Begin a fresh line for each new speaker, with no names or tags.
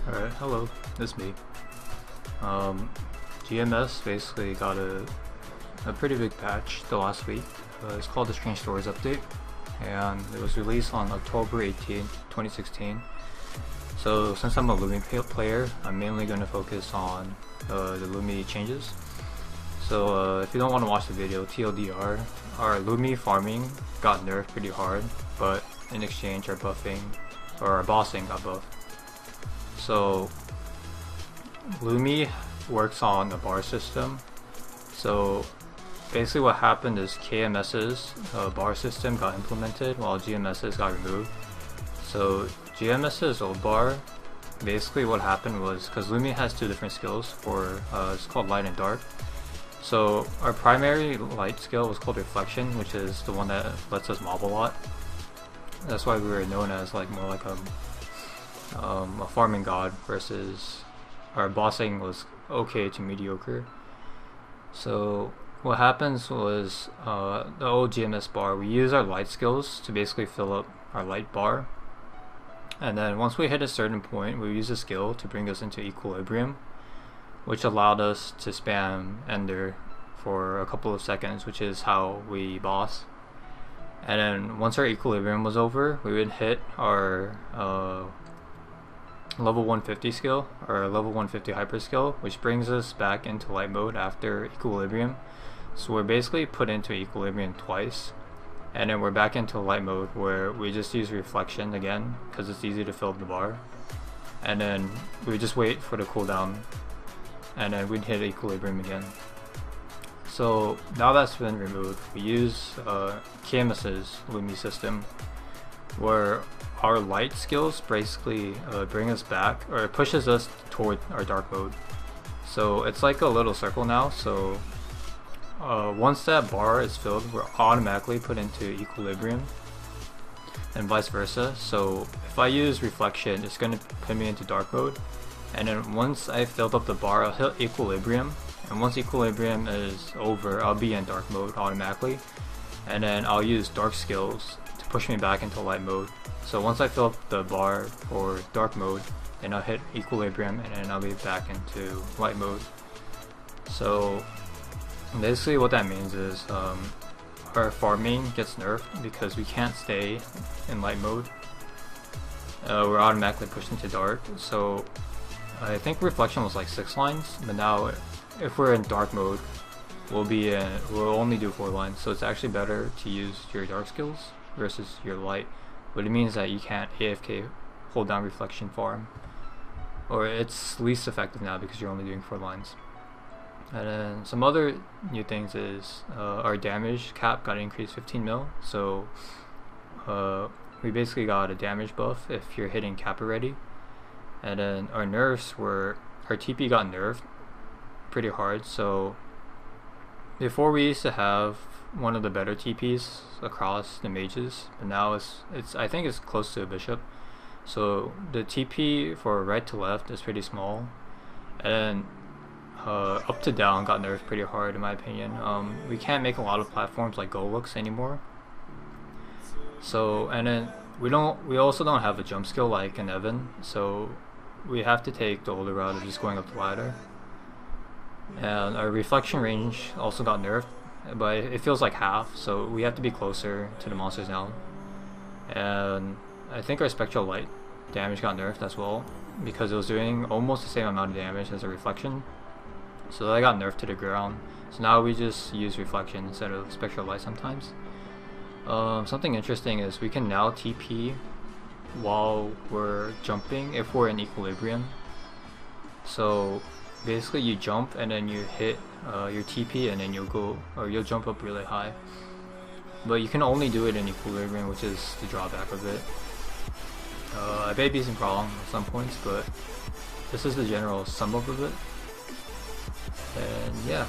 Alright, hello, it's me. GMS basically got a pretty big patch the last week. It's called the Strange Stories Update, and it was released on October 18, 2016. So since I'm a Lumi player, I'm mainly going to focus on the Lumi Changes. So if you don't want to watch the video, TLDR, our Lumi Farming got nerfed pretty hard, but in exchange our buffing, or our bossing got buffed. So Lumi works on a bar system. So basically what happened is KMS's bar system got implemented while GMS's got removed. So GMS's old bar, basically what happened was, because Lumi has two different skills for, it's called light and dark. So our primary light skill was called reflection, which is the one that lets us mob a lot. That's why we were known as like more like a farming god, versus our bossing was okay to mediocre. So what happens was the old GMS bar, we use our light skills to basically fill up our light bar, and then once we hit a certain point we use a skill to bring us into equilibrium, which allowed us to spam ender for a couple of seconds, which is how we boss. And then once our equilibrium was over, we would hit our level 150 skill, or level 150 hyper skill, which brings us back into light mode after equilibrium. So we're basically put into equilibrium twice, and then we're back into light mode where we just use reflection again because it's easy to fill up the bar, and then we just wait for the cooldown, and then we'd hit equilibrium again. So now that's been removed, we use KMS's Lumi system, where our light skills basically bring us back, or it pushes us toward our dark mode. So it's like a little circle now, so once that bar is filled, we're automatically put into equilibrium, and vice versa. So if I use reflection, it's going to put me into dark mode, and then once I filled up the bar, I'll hit equilibrium, and once equilibrium is over, I'll be in dark mode automatically, and then I'll use dark skills to push me back into light mode. So once I fill up the bar for dark mode, then I'll hit equilibrium, and then I'll be back into light mode. So basically what that means is our farming gets nerfed because we can't stay in light mode. We're automatically pushed into dark. So I think reflection was like 6 lines, but now if we're in dark mode, we'll only do 4 lines. So it's actually better to use your dark skills versus your light. But it means that you can't AFK hold down reflection farm, or it's least effective now because you're only doing 4 lines. And then some other new things is our damage cap got increased 15 mil. So we basically got a damage buff if you're hitting cap already. And then our nerfs were, our TP got nerfed pretty hard. So before we used to have one of the better TPs across the mages, but now it's I think it's close to a bishop. So the TP for right to left is pretty small, and up to down got nerfed pretty hard in my opinion. We can't make a lot of platforms like Golux anymore. So, and then we also don't have a jump skill like an Evan, so we have to take the older route of just going up the ladder. And our reflection range also got nerfed, but it feels like half, so we have to be closer to the monsters now. And I think our spectral light damage got nerfed as well, because it was doing almost the same amount of damage as a reflection, so that got nerfed to the ground. So now we just use reflection instead of spectral light sometimes. Something interesting is we can now TP while we're jumping if we're in equilibrium. So basically you jump and then you hit your TP, and then you'll jump up really high. But you can only do it in equilibrium, which is the drawback of it. I may be wrong at some points, but this is the general sum up of it. And yeah.